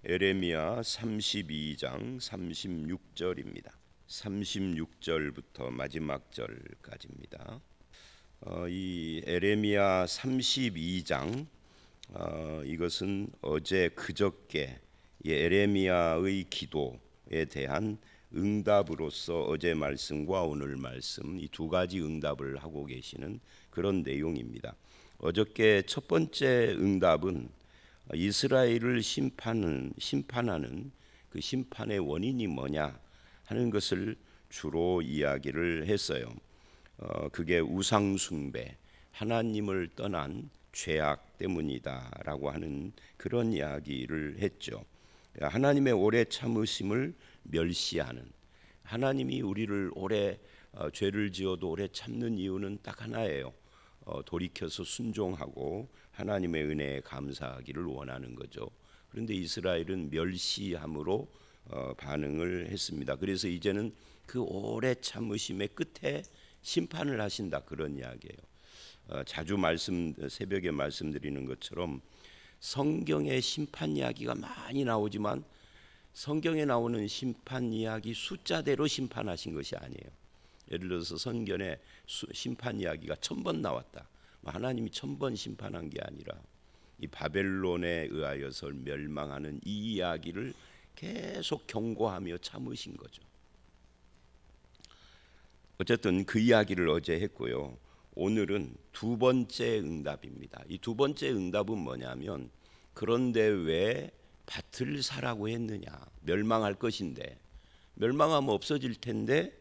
에레미야 32장 36절입니다. 36절부터 마지막 절까지입니다. 이 에레미야 32장 이것은 어제 그저께 에레미야의 기도에 대한 응답으로서 어제 말씀과 오늘 말씀 이 두 가지 응답을 하고 계시는 그런 내용입니다. 어저께 첫 번째 응답은 이스라엘을 심판하는 그 심판의 원인이 뭐냐 하는 것을 주로 이야기를 했어요. 그게 우상 숭배, 하나님을 떠난 죄악 때문이다라고 하는 그런 이야기를 했죠. 하나님의 오래 참으심을 멸시하는, 하나님이 우리를 오래 죄를 지어도 오래 참는 이유는 딱 하나예요. 돌이켜서 순종하고 하나님의 은혜에 감사하기를 원하는 거죠. 그런데 이스라엘은 멸시함으로 반응을 했습니다. 그래서 이제는 그 오래 참으심의 끝에 심판을 하신다, 그런 이야기예요. 자주 새벽에 말씀드리는 것처럼 성경에 심판 이야기가 많이 나오지만 성경에 나오는 심판 이야기 숫자대로 심판하신 것이 아니에요. 예를 들어서 성경에 심판 이야기가 1000번 나왔다. 하나님이 1000번 심판한 게 아니라 이 바벨론에 의하여서 멸망하는 이 이야기를 계속 경고하며 참으신 거죠. 어쨌든 그 이야기를 어제 했고요. 오늘은 두 번째 응답입니다. 이 두 번째 응답은 뭐냐면, 그런데 왜 밭을 사라고 했느냐, 멸망할 것인데, 멸망하면 없어질 텐데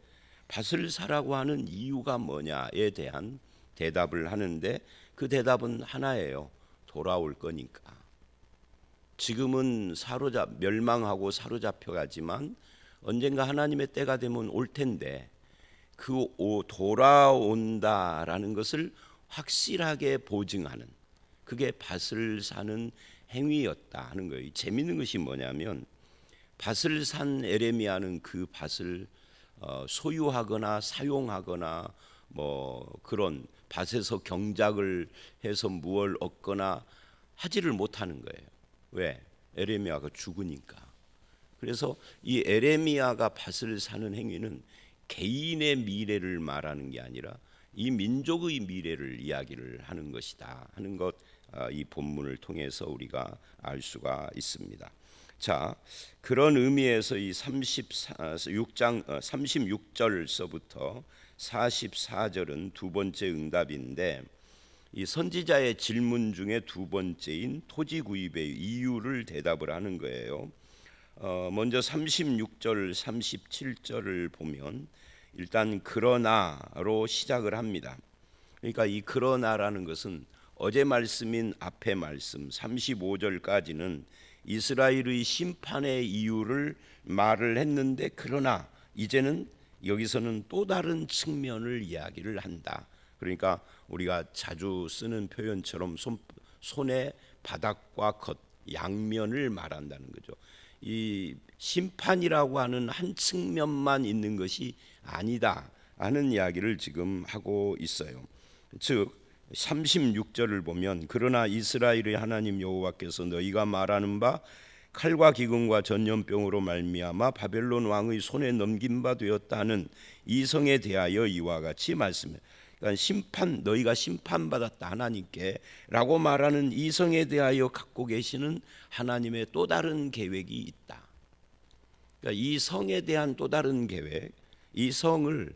밭을 사라고 하는 이유가 뭐냐에 대한 대답을 하는데, 그 대답은 하나예요. 돌아올 거니까. 지금은 멸망하고 사로잡혀 가지만 언젠가 하나님의 때가 되면 올 텐데, 그 돌아온다라는 것을 확실하게 보증하는, 그게 밭을 사는 행위였다 하는 거예요. 재미있는 것이 뭐냐면, 밭을 산 에레미야는 그 밭을 소유하거나 사용하거나 그런 밭에서 경작을 해서 무엇을 얻거나 하지를 못하는 거예요. 왜? 에레미야가 죽으니까. 그래서 이 에레미야가 밭을 사는 행위는 개인의 미래를 말하는 게 아니라 이 민족의 미래를 이야기를 하는 것이다 하는 것, 이 본문을 통해서 우리가 알 수가 있습니다. 자, 그런 의미에서 이 36절서부터 44절은 두 번째 응답인데, 이 선지자의 질문 중에 두 번째인 토지 구입의 이유를 대답을 하는 거예요. 먼저 36절 37절을 보면 일단 그러나로 시작을 합니다. 그러니까 이 그러나라는 것은 어제 말씀인 앞에 말씀 35절까지는 이스라엘의 심판의 이유를 말을 했는데, 그러나 이제는 여기서는 또 다른 측면을 이야기를 한다. 그러니까 우리가 자주 쓰는 표현처럼 손의 바닥과 겉, 양면을 말한다는 거죠. 이 심판이라고 하는 한 측면만 있는 것이 아니다 하는 이야기를 지금 하고 있어요. 즉 36절을 보면, 그러나 이스라엘의 하나님 여호와께서 너희가 말하는 바 칼과 기근과 전염병으로 말미암아 바벨론 왕의 손에 넘긴 바 되었다는 이 성에 대하여 이와 같이 말씀해. 그러니까 너희가 심판받았다 하나님께 라고 말하는 이 성에 대하여 갖고 계시는 하나님의 또 다른 계획이 있다. 그러니까 이 성에 대한 또 다른 계획, 이 성을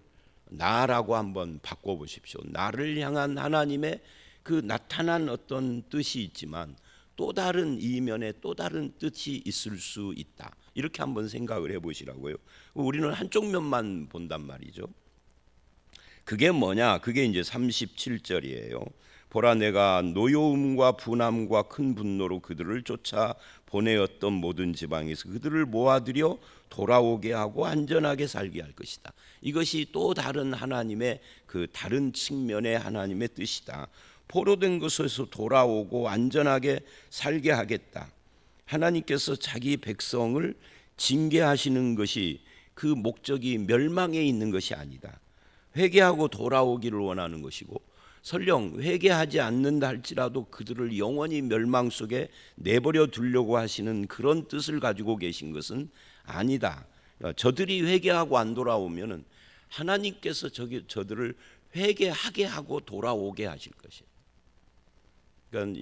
나라고 한번 바꿔보십시오. 나를 향한 하나님의 그 나타난 어떤 뜻이 있지만 또 다른 이면에 또 다른 뜻이 있을 수 있다. 이렇게 한번 생각을 해보시라고요. 우리는 한쪽 면만 본단 말이죠. 그게 뭐냐? 그게 이제 37절이에요. 보라, 내가 노여움과 분함과 큰 분노로 그들을 쫓아 보내었던 모든 지방에서 그들을 모아들여 돌아오게 하고 안전하게 살게 할 것이다. 이것이 또 다른 하나님의 그 다른 측면의 하나님의 뜻이다. 포로된 곳에서 돌아오고 안전하게 살게 하겠다. 하나님께서 자기 백성을 징계하시는 것이 그 목적이 멸망에 있는 것이 아니다. 회개하고 돌아오기를 원하는 것이고, 설령 회개하지 않는다 할지라도 그들을 영원히 멸망 속에 내버려 두려고 하시는 그런 뜻을 가지고 계신 것은 아니다. 저들이 회개하고 안 돌아오면은 하나님께서 저들을 회개하게 하고 돌아오게 하실 것이에요. 그러니까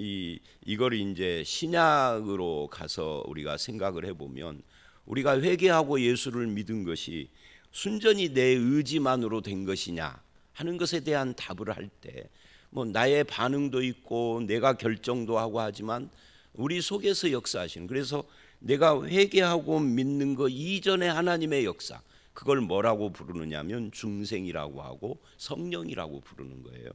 이걸 이제 신약으로 가서 우리가 생각을 해보면, 우리가 회개하고 예수를 믿은 것이 순전히 내 의지만으로 된 것이냐 하는 것에 대한 답을 할 때, 뭐 나의 반응도 있고 내가 결정도 하고 하지만 우리 속에서 역사하시는, 그래서 내가 회개하고 믿는 것 이전에 하나님의 역사, 그걸 뭐라고 부르느냐면 중생이라고 하고 성령이라고 부르는 거예요.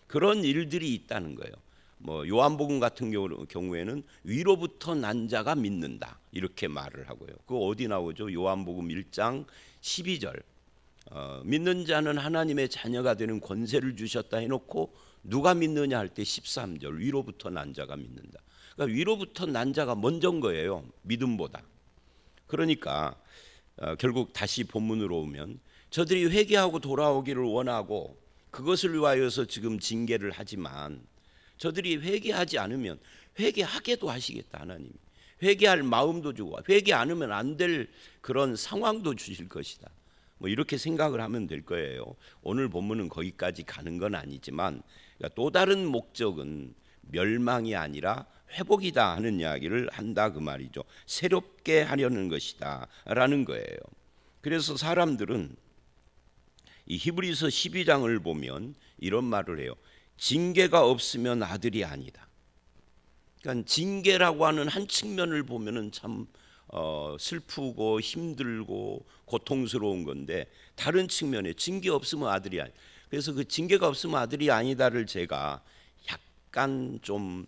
그런 일들이 있다는 거예요. 뭐 요한복음 같은 경우에는 위로부터 난 자가 믿는다 이렇게 말을 하고요. 그 어디 나오죠? 요한복음 1장 12절. 믿는 자는 하나님의 자녀가 되는 권세를 주셨다 해놓고 누가 믿느냐 할 때 13절 위로부터 난 자가 믿는다. 그러니까 위로부터 난 자가 먼저인 거예요, 믿음보다. 그러니까 결국 다시 본문으로 오면, 저들이 회개하고 돌아오기를 원하고 그것을 위하여서 지금 징계를 하지만, 저들이 회개하지 않으면 회개하게도 하시겠다. 하나님이 회개할 마음도 주고 회개 안 하면 안 될 그런 상황도 주실 것이다. 뭐 이렇게 생각을 하면 될 거예요. 오늘 본문은 거기까지 가는 건 아니지만, 그러니까 또 다른 목적은 멸망이 아니라 회복이다 하는 이야기를 한다 그 말이죠. 새롭게 하려는 것이다 라는 거예요. 그래서 사람들은 이 히브리서 12장을 보면 이런 말을 해요. 징계가 없으면 아들이 아니다. 그러니까 징계라고 하는 한 측면을 보면은 참 슬프고 힘들고 고통스러운 건데, 다른 측면에 징계 없으면 아들이 아니다. 그래서 그 징계가 없으면 아들이 아니다를 제가 약간 좀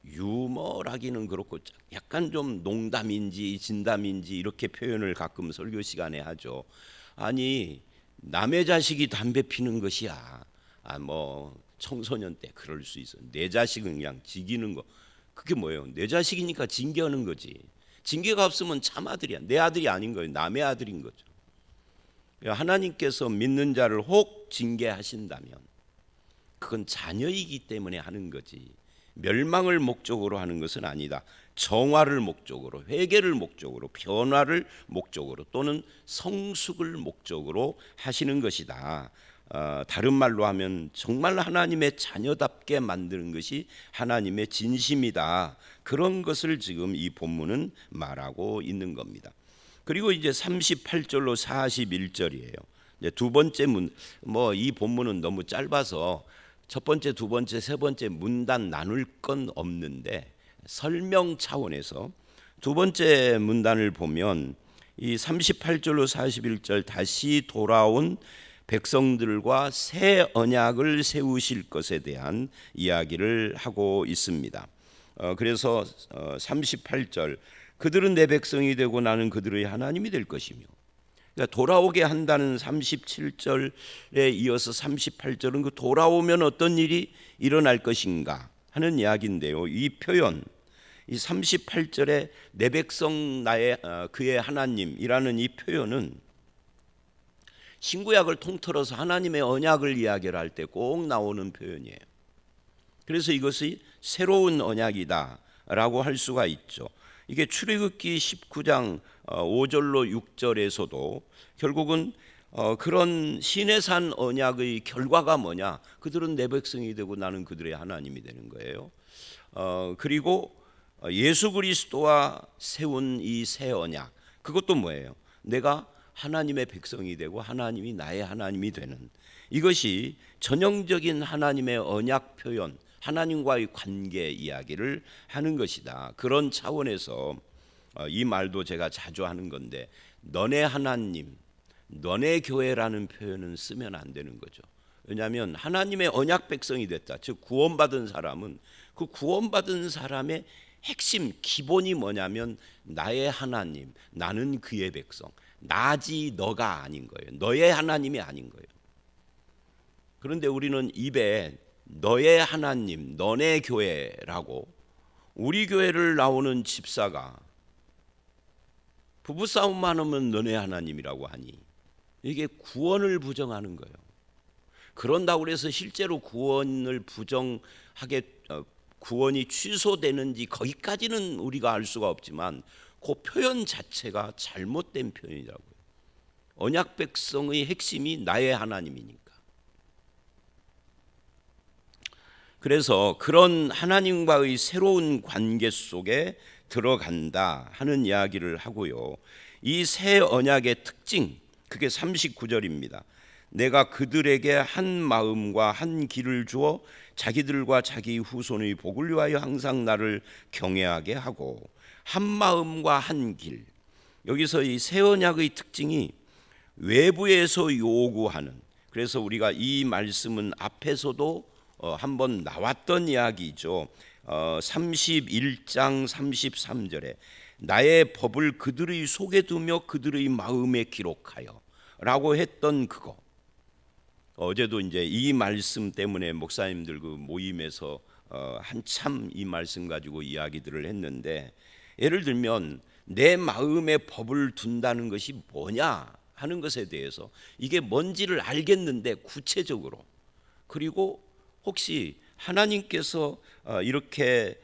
유머라기는 그렇고 약간 좀 농담인지 진담인지 이렇게 표현을 가끔 설교 시간에 하죠. 아니, 남의 자식이 담배 피는 것이야. 뭐 청소년 때 그럴 수 있어. 내 자식은 그냥 지기는 거. 그게 뭐예요? 내 자식이니까 징계하는 거지. 징계가 없으면 참 아들이야. 내 아들이 아닌 거예요. 남의 아들인 거죠. 하나님께서 믿는 자를 혹 징계하신다면 그건 자녀이기 때문에 하는 거지, 멸망을 목적으로 하는 것은 아니다. 정화를 목적으로, 회개를 목적으로, 변화를 목적으로, 또는 성숙을 목적으로 하시는 것이다. 다른 말로 하면 정말 하나님의 자녀답게 만드는 것이 하나님의 진심이다. 그런 것을 지금 이 본문은 말하고 있는 겁니다. 그리고 이제 38절로 41절이에요. 두 번째 뭐 이 본문은 너무 짧아서 첫 번째, 두 번째, 세 번째 문단 나눌 건 없는데, 설명 차원에서 두 번째 문단을 보면 이 38절로 41절 다시 돌아온 백성들과 새 언약을 세우실 것에 대한 이야기를 하고 있습니다. 그래서 38절, 그들은 내 백성이 되고 나는 그들의 하나님이 될 것이며, 그러니까 돌아오게 한다는 37절에 이어서 38절은 그 돌아오면 어떤 일이 일어날 것인가 하는 이야기인데요. 이 표현, 이 38절에 내 백성 나의 그의 하나님이라는 이 표현은 신구약을 통틀어서 하나님의 언약을 이야기를 할 때 꼭 나오는 표현이에요. 그래서 이것이 새로운 언약이다라고 할 수가 있죠. 이게 출애굽기 19장 5절로 6절에서도 결국은 그런 시내산 언약의 결과가 뭐냐? 그들은 내 백성이 되고 나는 그들의 하나님이 되는 거예요. 그리고 예수 그리스도와 세운 이 새 언약, 그것도 뭐예요? 내가 하나님의 백성이 되고 하나님이 나의 하나님이 되는, 이것이 전형적인 하나님의 언약 표현, 하나님과의 관계 이야기를 하는 것이다. 그런 차원에서 이 말도 제가 자주 하는 건데, 너네 하나님, 너네 교회라는 표현은 쓰면 안 되는 거죠. 왜냐하면 하나님의 언약 백성이 됐다, 즉 구원받은 사람은 그 구원받은 사람의 핵심 기본이 뭐냐면 나의 하나님, 나는 그의 백성, 나지 너가 아닌 거예요. 너의 하나님이 아닌 거예요. 그런데 우리는 입에 너의 하나님, 너네 교회라고, 우리 교회를 나오는 집사가 부부싸움만 하면 너네 하나님이라고 하니, 이게 구원을 부정하는 거예요. 그런다고 해서 실제로 구원을 부정하게 구원이 취소되는지 거기까지는 우리가 알 수가 없지만 그 표현 자체가 잘못된 표현이라고요. 언약 백성의 핵심이 나의 하나님이니까. 그래서 그런 하나님과의 새로운 관계 속에 들어간다 하는 이야기를 하고요. 이 새 언약의 특징, 그게 39절입니다. 내가 그들에게 한 마음과 한 길을 주어 자기들과 자기 후손의 복을 위하여 항상 나를 경외하게 하고, 한 마음과 한 길. 여기서 이 새 언약의 특징이 외부에서 요구하는, 그래서 우리가 이 말씀은 앞에서도 한번 나왔던 이야기죠. 31장 33절에 나의 법을 그들의 속에 두며 그들의 마음에 기록하여 라고 했던 그거. 어제도 이제 이 말씀 때문에 목사님들 그 모임에서 한참 이 말씀 가지고 이야기들을 했는데, 예를 들면 내 마음에 법을 둔다는 것이 뭐냐 하는 것에 대해서 이게 뭔지를 알겠는데 구체적으로, 그리고 혹시 하나님께서 이렇게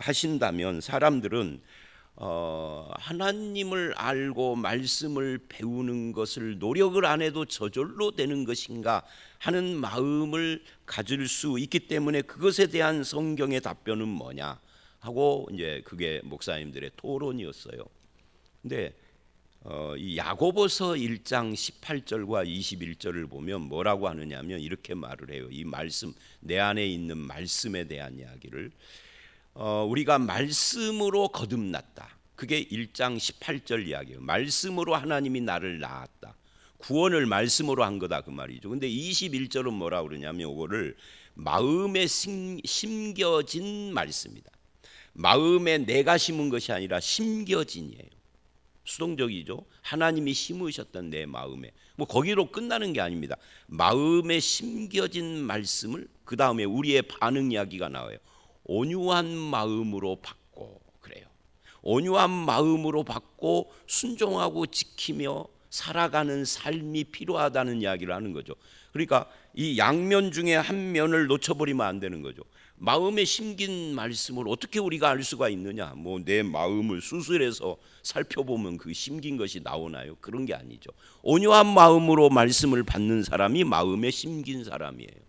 하신다면 사람들은 하나님을 알고 말씀을 배우는 것을 노력을 안 해도 저절로 되는 것인가 하는 마음을 가질 수 있기 때문에 그것에 대한 성경의 답변은 뭐냐 하고 이제 그게 목사님들의 토론이었어요. 근데 이 야고보서 1장 18절과 21절을 보면 뭐라고 하느냐면 이렇게 말을 해요. 이 말씀, 내 안에 있는 말씀에 대한 이야기를 우리가 말씀으로 거듭났다. 그게 1장 18절 이야기예요. 말씀으로 하나님이 나를 낳았다. 구원을 말씀으로 한 거다 그 말이죠. 근데 21절은 뭐라고 그러냐면 이거를 마음에 심겨진 말씀이다. 마음에 내가 심은 것이 아니라 심겨진이에요. 수동적이죠. 하나님이 심으셨던 내 마음에, 뭐 거기로 끝나는 게 아닙니다. 마음에 심겨진 말씀을 그 다음에 우리의 반응 이야기가 나와요. 온유한 마음으로 받고, 그래요. 온유한 마음으로 받고 순종하고 지키며 살아가는 삶이 필요하다는 이야기를 하는 거죠. 그러니까 이 양면 중에 한 면을 놓쳐버리면 안 되는 거죠. 마음에 심긴 말씀을 어떻게 우리가 알 수가 있느냐? 뭐 내 마음을 수술해서 살펴보면 그 심긴 것이 나오나요? 그런 게 아니죠. 온유한 마음으로 말씀을 받는 사람이 마음에 심긴 사람이에요.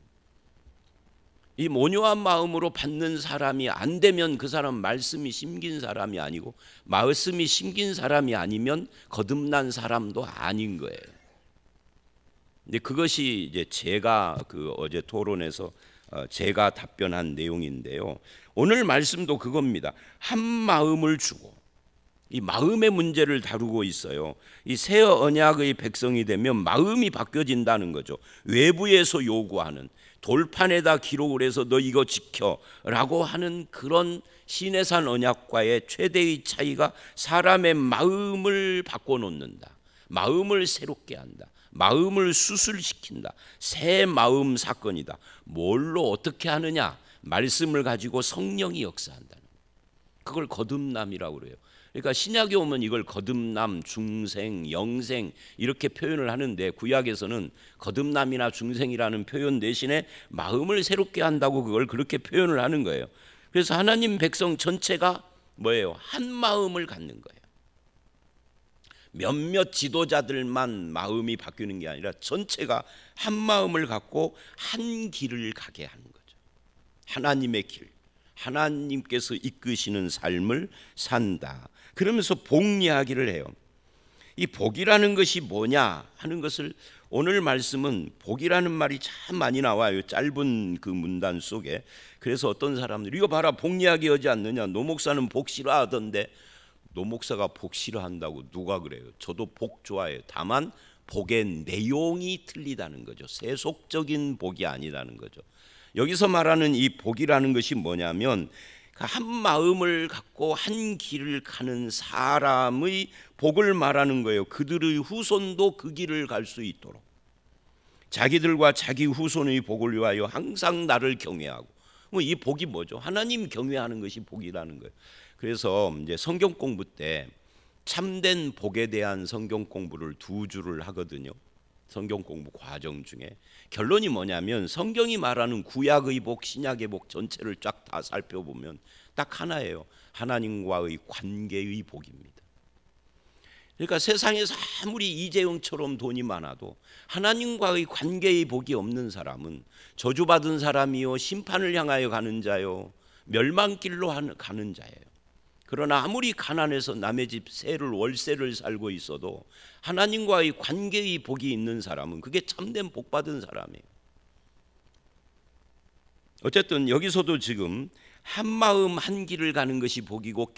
이 온유한 마음으로 받는 사람이 안 되면 그 사람 말씀이 심긴 사람이 아니고, 말씀이 심긴 사람이 아니면 거듭난 사람도 아닌 거예요. 근데 그것이 이제 제가 그 어제 토론에서 제가 답변한 내용인데요. 오늘 말씀도 그겁니다. 한 마음을 주고, 이 마음의 문제를 다루고 있어요. 이 새 언약의 백성이 되면 마음이 바뀌어진다는 거죠. 외부에서 요구하는, 돌판에다 기록을 해서 너 이거 지켜라고 하는 그런 시내산 언약과의 최대의 차이가 사람의 마음을 바꿔놓는다. 마음을 새롭게 한다. 마음을 수술시킨다. 새 마음 사건이다. 뭘로 어떻게 하느냐? 말씀을 가지고 성령이 역사한다는 거예요. 그걸 거듭남이라고 그래요. 그러니까 신약에 오면 이걸 거듭남, 중생, 영생 이렇게 표현을 하는데, 구약에서는 거듭남이나 중생이라는 표현 대신에 마음을 새롭게 한다고 그걸 그렇게 표현을 하는 거예요. 그래서 하나님 백성 전체가 뭐예요? 한 마음을 갖는 거예요. 몇몇 지도자들만 마음이 바뀌는 게 아니라 전체가 한 마음을 갖고 한 길을 가게 하는 거죠. 하나님의 길, 하나님께서 이끄시는 삶을 산다. 그러면서 복 이야기를 해요. 이 복이라는 것이 뭐냐 하는 것을 오늘 말씀은 복이라는 말이 참 많이 나와요. 짧은 그 문단 속에. 그래서 어떤 사람들이 이거 봐라, 복 이야기 하지 않느냐, 노 목사는 복 싫어하던데. 노 목사가 복 싫어한다고 누가 그래요? 저도 복 좋아해요. 다만 복의 내용이 틀리다는 거죠. 세속적인 복이 아니라는 거죠. 여기서 말하는 이 복이라는 것이 뭐냐면 한 마음을 갖고 한 길을 가는 사람의 복을 말하는 거예요. 그들의 후손도 그 길을 갈 수 있도록 자기들과 자기 후손의 복을 위하여 항상 나를 경외하고, 뭐 이 복이 뭐죠? 하나님 경외하는 것이 복이라는 거예요. 그래서 이제 성경 공부 때 참된 복에 대한 성경 공부를 두 주를 하거든요. 성경 공부 과정 중에. 결론이 뭐냐면 성경이 말하는 구약의 복, 신약의 복 전체를 쫙 다 살펴보면 딱 하나예요. 하나님과의 관계의 복입니다. 그러니까 세상에서 아무리 이재용처럼 돈이 많아도 하나님과의 관계의 복이 없는 사람은 저주받은 사람이요, 심판을 향하여 가는 자요, 멸망길로 가는 자예요. 그러나 아무리 가난해서 남의 집 월세를 살고 있어도 하나님과의 관계의 복이 있는 사람은 그게 참된 복 받은 사람이에요. 어쨌든 여기서도 지금 한 마음 한 길을 가는 것이 복이고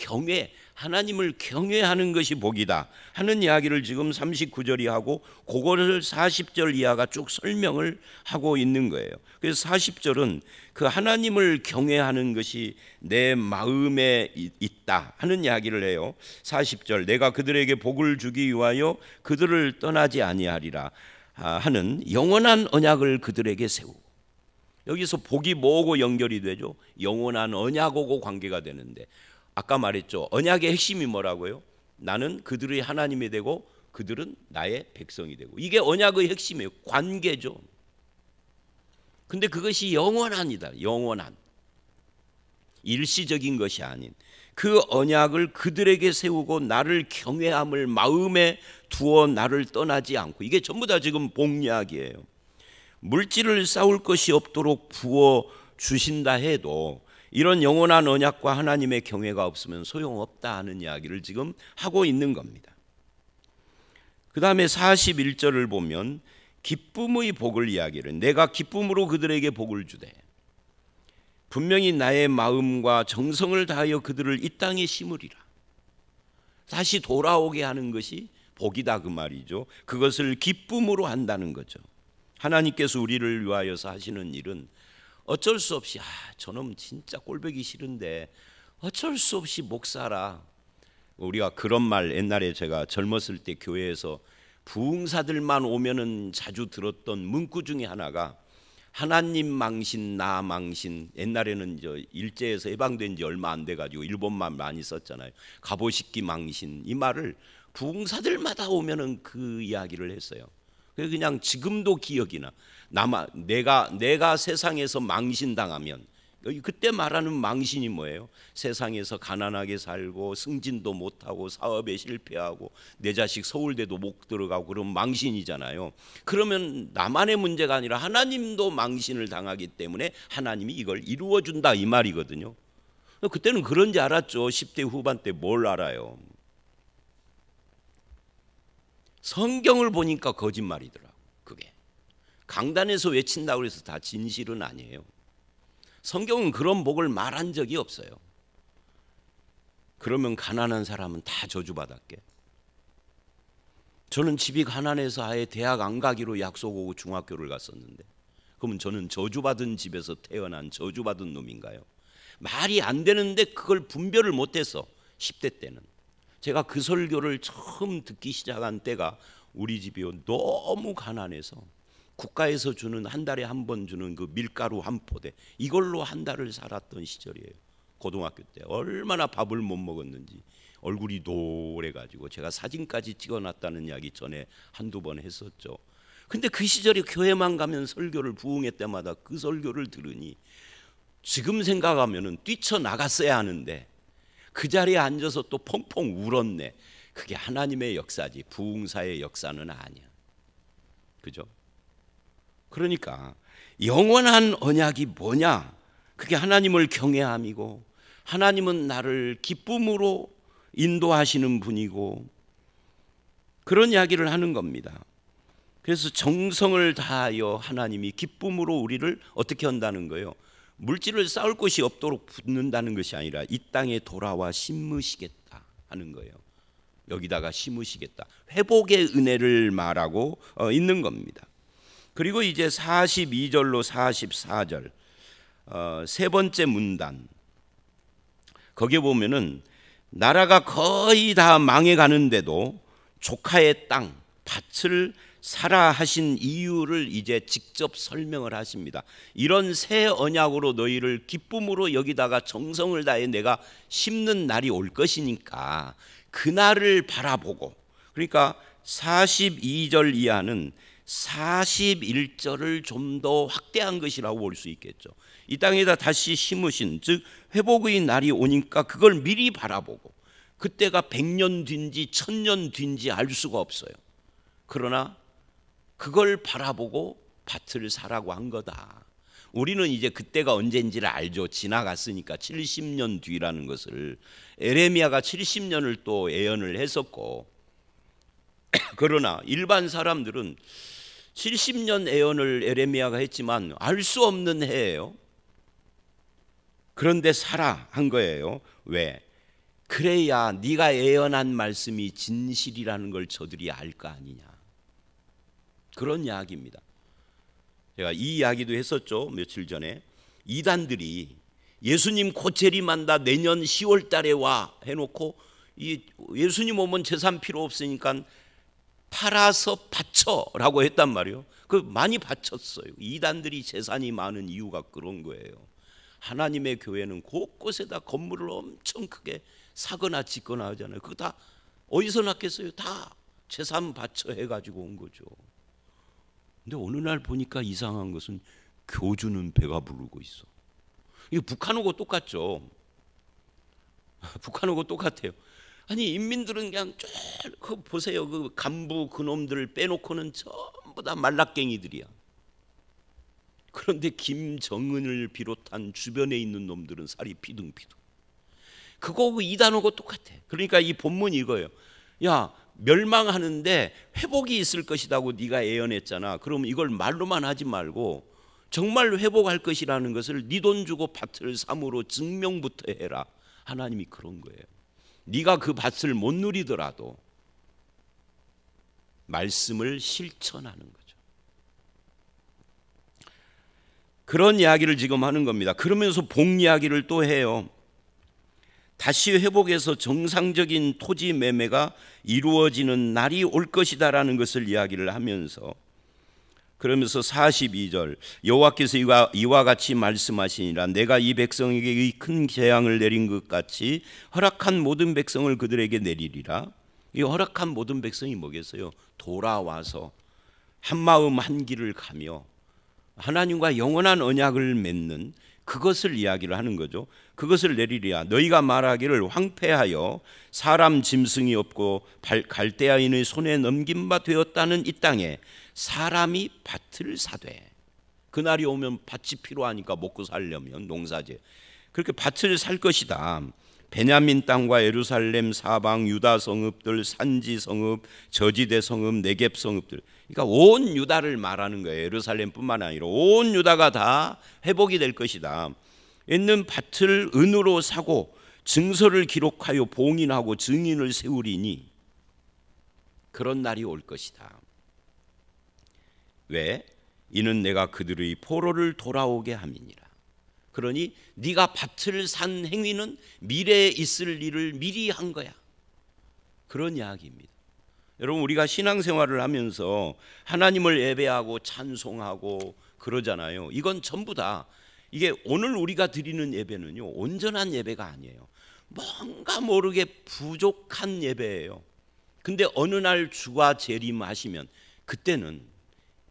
하나님을 경외하는 것이 복이다 하는 이야기를 지금 39절이 하고, 그거를 40절 이하가 쭉 설명을 하고 있는 거예요. 그래서 40절은 그 하나님을 경외하는 것이 내 마음에 있다 하는 이야기를 해요. 40절, 내가 그들에게 복을 주기 위하여 그들을 떠나지 아니하리라 하는 영원한 언약을 그들에게 세우고, 여기서 복이 뭐하고 연결이 되죠? 영원한 언약하고 관계가 되는데, 아까 말했죠. 언약의 핵심이 뭐라고요? 나는 그들의 하나님이 되고 그들은 나의 백성이 되고, 이게 언약의 핵심이에요. 관계죠. 근데 그것이 영원한이다. 영원한, 일시적인 것이 아닌 그 언약을 그들에게 세우고 나를 경외함을 마음에 두어 나를 떠나지 않고, 이게 전부 다 지금 복 이야기예요. 물질을 쌓을 것이 없도록 부어 주신다 해도 이런 영원한 언약과 하나님의 경외가 없으면 소용없다 하는 이야기를 지금 하고 있는 겁니다. 그 다음에 41절을 보면 기쁨의 복을 이야기를, 내가 기쁨으로 그들에게 복을 주되 분명히 나의 마음과 정성을 다하여 그들을 이 땅에 심으리라. 다시 돌아오게 하는 것이 복이다 그 말이죠. 그것을 기쁨으로 한다는 거죠. 하나님께서 우리를 위하여서 하시는 일은 어쩔 수 없이 저놈 진짜 꼴보기 싫은데 어쩔 수 없이 목사라. 우리가 그런 말 옛날에 제가 젊었을 때 교회에서 부흥사들만 오면은 자주 들었던 문구 중에 하나가 하나님 망신 나 망신, 옛날에는 일제에서 해방된 지 얼마 안 돼가지고 일본말 많이 썼잖아요. 가보시기 망신, 이 말을 부흥사들마다 오면은 그 이야기를 했어요. 그냥 지금도 기억이 나. 내가 세상에서 망신당하면, 그때 말하는 망신이 뭐예요? 세상에서 가난하게 살고 승진도 못하고 사업에 실패하고 내 자식 서울대도 못 들어가고 그런 망신이잖아요. 그러면 나만의 문제가 아니라 하나님도 망신을 당하기 때문에 하나님이 이걸 이루어준다 이 말이거든요. 그때는 그런지 알았죠. 10대 후반 때 뭘 알아요. 성경을 보니까 거짓말이더라고. 그게 강단에서 외친다고 해서 다 진실은 아니에요. 성경은 그런 복을 말한 적이 없어요. 그러면 가난한 사람은 다 저주받았게. 저는 집이 가난해서 아예 대학 안 가기로 약속하고 중학교를 갔었는데, 그러면 저는 저주받은 집에서 태어난 저주받은 놈인가요? 말이 안 되는데 그걸 분별을 못해서 10대 때는. 제가 그 설교를 처음 듣기 시작한 때가 우리 집이요, 너무 가난해서 국가에서 주는 한 달에 한 번 주는 그 밀가루 한 포대, 이걸로 한 달을 살았던 시절이에요. 고등학교 때 얼마나 밥을 못 먹었는지 얼굴이 노래가지고 제가 사진까지 찍어놨다는 이야기 전에 한두 번 했었죠. 근데 그 시절에 교회만 가면 설교를 부흥회 때마다 그 설교를 들으니 지금 생각하면은 뛰쳐나갔어야 하는데 그 자리에 앉아서 또 펑펑 울었네. 그게 하나님의 역사지 부흥사의 역사는 아니야. 그죠? 그러니까 영원한 언약이 뭐냐? 그게 하나님을 경외함이고, 하나님은 나를 기쁨으로 인도하시는 분이고, 그런 이야기를 하는 겁니다. 그래서 정성을 다하여 하나님이 기쁨으로 우리를 어떻게 한다는 거예요? 물질을 쌓을 곳이 없도록 붙는다는 것이 아니라 이 땅에 돌아와 심으시겠다 하는 거예요. 여기다가 심으시겠다. 회복의 은혜를 말하고 있는 겁니다. 그리고 이제 42절로 44절 세 번째 문단, 거기에 보면은 나라가 거의 다 망해가는데도 조카의 땅 밭을 사라 하신 이유를 이제 직접 설명을 하십니다. 이런 새 언약으로 너희를 기쁨으로 여기다가 정성을 다해 내가 심는 날이 올 것이니까 그날을 바라보고, 그러니까 42절 이하는 41절을 좀 더 확대한 것이라고 볼 수 있겠죠. 이 땅에다 다시 심으신, 즉 회복의 날이 오니까 그걸 미리 바라보고, 그때가 100년 뒤인지 1000년 뒤인지 알 수가 없어요. 그러나 그걸 바라보고 밭을 사라고 한 거다. 우리는 이제 그때가 언제인지를 알죠. 지나갔으니까 70년 뒤라는 것을. 에레미야가 70년을 또 예언을 했었고, 그러나 일반 사람들은 70년 예언을 에레미야가 했지만 알 수 없는 해예요. 그런데 사라 한 거예요. 왜? 그래야 네가 예언한 말씀이 진실이라는 걸 저들이 알 거 아니냐. 그런 이야기입니다. 제가 이 이야기도 했었죠. 며칠 전에. 이단들이 예수님 곧 재림한다, 내년 10월 달에 와 해놓고, 이 예수님 오면 재산 필요 없으니까 팔아서 바쳐라고 했단 말이에요. 그 많이 바쳤어요. 이단들이 재산이 많은 이유가 그런 거예요. 하나님의 교회는 곳곳에다 건물을 엄청 크게 사거나 짓거나 하잖아요. 그거 다 어디서 났겠어요? 다 재산 바쳐 해가지고 온 거죠. 근데 어느 날 보니까 이상한 것은 교주는 배가 부르고 있어. 이게 북한하고 똑같죠. 북한하고 똑같아요. 아니 인민들은 그냥 그 보세요. 그 간부 그놈들 빼놓고는 전부 다 말라깽이들이야. 그런데 김정은을 비롯한 주변에 있는 놈들은 살이 피둥피둥. 그거 그 이단하고 똑같아. 그러니까 이 본문이 이거예요. 야, 멸망하는데 회복이 있을 것이라고 네가 예언했잖아. 그럼 이걸 말로만 하지 말고 정말 회복할 것이라는 것을 네 돈 주고 밭을 삼으로 증명부터 해라. 하나님이 그런 거예요. 네가 그 밭을 못 누리더라도 말씀을 실천하는 거죠. 그런 이야기를 지금 하는 겁니다. 그러면서 복 이야기를 또 해요. 다시 회복해서 정상적인 토지 매매가 이루어지는 날이 올 것이다라는 것을 이야기를 하면서, 그러면서 42절 여호와께서 이와 같이 말씀하시니라. 내가 이 백성에게 이 큰 재앙을 내린 것 같이 허락한 모든 백성을 그들에게 내리리라. 이 허락한 모든 백성이 뭐겠어요? 돌아와서 한 마음 한 길을 가며 하나님과 영원한 언약을 맺는 그것을 이야기를 하는 거죠. 그것을 내리리야. 너희가 말하기를 황폐하여 사람 짐승이 없고 갈대아인의 손에 넘긴 바 되었다는 이 땅에 사람이 밭을 사되, 그날이 오면 밭이 필요하니까 먹고 살려면 농사지, 그렇게 밭을 살 것이다. 베냐민 땅과 예루살렘 사방 유다 성읍들, 산지 성읍, 저지대 성읍, 네겝 성읍들, 그러니까 온 유다를 말하는 거예요. 예루살렘뿐만 아니라 온 유다가 다 회복이 될 것이다. 있는 밭을 은으로 사고 증서를 기록하여 봉인하고 증인을 세우리니 그런 날이 올 것이다. 왜? 이는 내가 그들의 포로를 돌아오게 함이니라. 그러니 네가 밭을 산 행위는 미래에 있을 일을 미리 한 거야. 그런 이야기입니다. 여러분, 우리가 신앙생활을 하면서 하나님을 예배하고 찬송하고 그러잖아요. 이건 전부 다, 이게 오늘 우리가 드리는 예배는요, 온전한 예배가 아니에요. 뭔가 모르게 부족한 예배예요. 근데 어느 날 주가 재림하시면 그때는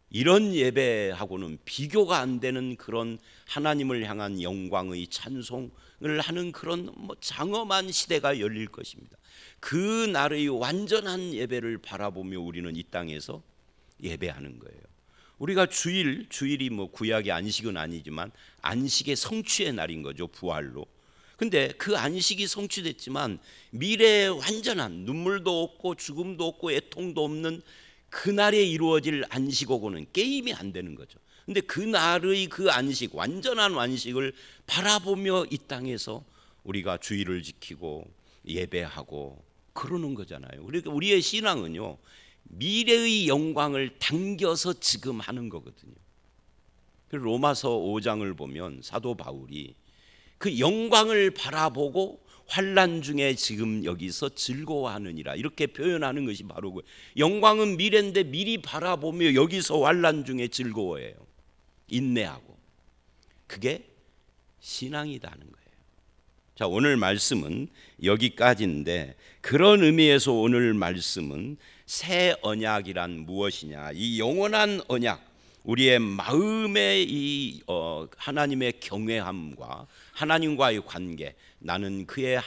이런 예배하고는 비교가 안 되는 그런 하나님을 향한 영광의 찬송을 하는 그런 장엄한 시대가 열릴 것입니다. 그 날의 완전한 예배를 바라보며 우리는 이 땅에서 예배하는 거예요. 우리가 주일이 구약의 안식은 아니지만 안식의 성취의 날인 거죠. 부활로. 근데 그 안식이 성취됐지만 미래의 완전한, 눈물도 없고 죽음도 없고 애통도 없는 그날에 이루어질 안식하고는 게임이 안 되는 거죠. 근데 그날의 그 안식, 완전한 안식을 바라보며 이 땅에서 우리가 주일을 지키고 예배하고 그러는 거잖아요. 우리의 신앙은요, 미래의 영광을 당겨서 지금 하는 거거든요. 로마서 5장을 보면 사도 바울이 그 영광을 바라보고 환난 중에 지금 여기서 즐거워하느니라 이렇게 표현하는 것이 바로 그 영광은 미래인데 미리 바라보며 여기서 환난 중에 즐거워해요. 인내하고. 그게 신앙이라는 거예요. 자, 오늘 말씀은 여기까지인데, 그런 의미에서 오늘 말씀은 새 언약이란 무엇이냐, 이 영원한 언약, 우리의 마음의 이 하나님의 경외함과 하나님과의 관계, 나는 그의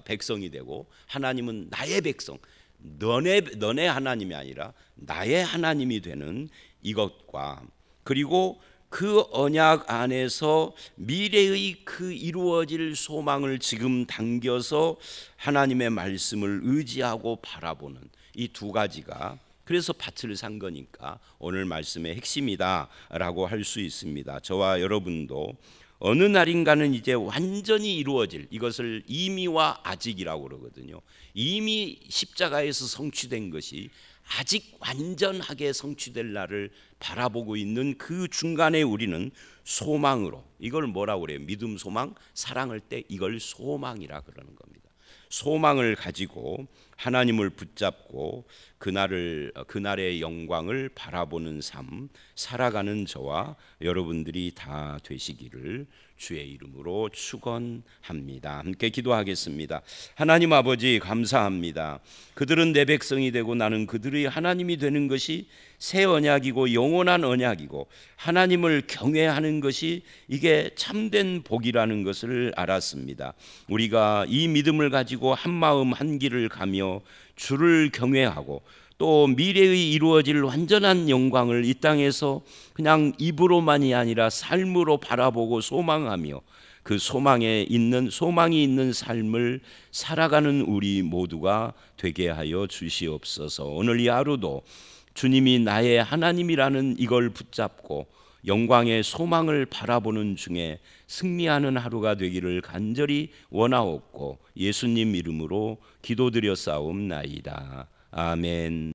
백성이 되고 하나님은 나의 백성, 너네 하나님이 아니라 나의 하나님이 되는 이것과, 그리고 그 언약 안에서 미래의 그 이루어질 소망을 지금 당겨서 하나님의 말씀을 의지하고 바라보는 이 두 가지가, 그래서 밭을 산 거니까 오늘 말씀의 핵심이다라고 할 수 있습니다. 저와 여러분도 어느 날인가는 이제 완전히 이루어질, 이것을 이미와 아직이라고 그러거든요. 이미 십자가에서 성취된 것이 아직 완전하게 성취될 날을 바라보고 있는 그 중간에 우리는 소망으로, 이걸 뭐라고 그래요? 믿음, 소망, 사랑할 때 이걸 소망이라 그러는 겁니다. 소망을 가지고 하나님을 붙잡고 그날의 영광을 바라보는 삶 살아가는 저와 여러분들이 다 되시기를 주의 이름으로 축원합니다. 함께 기도하겠습니다. 하나님 아버지, 감사합니다. 그들은 내 백성이 되고 나는 그들의 하나님이 되는 것이 새 언약이고 영원한 언약이고, 하나님을 경외하는 것이 이게 참된 복이라는 것을 알았습니다. 우리가 이 믿음을 가지고 한 마음 한 길을 가며 주를 경외하고, 또 미래의 이루어질 완전한 영광을 이 땅에서 그냥 입으로만이 아니라 삶으로 바라보고 소망하며, 그 소망이 있는 삶을 살아가는 우리 모두가 되게 하여 주시옵소서. 오늘 이 하루도 주님이 나의 하나님이라는 이걸 붙잡고 영광의 소망을 바라보는 중에 승리하는 하루가 되기를 간절히 원하옵고 예수님 이름으로 기도드려 싸움나이다. 아멘.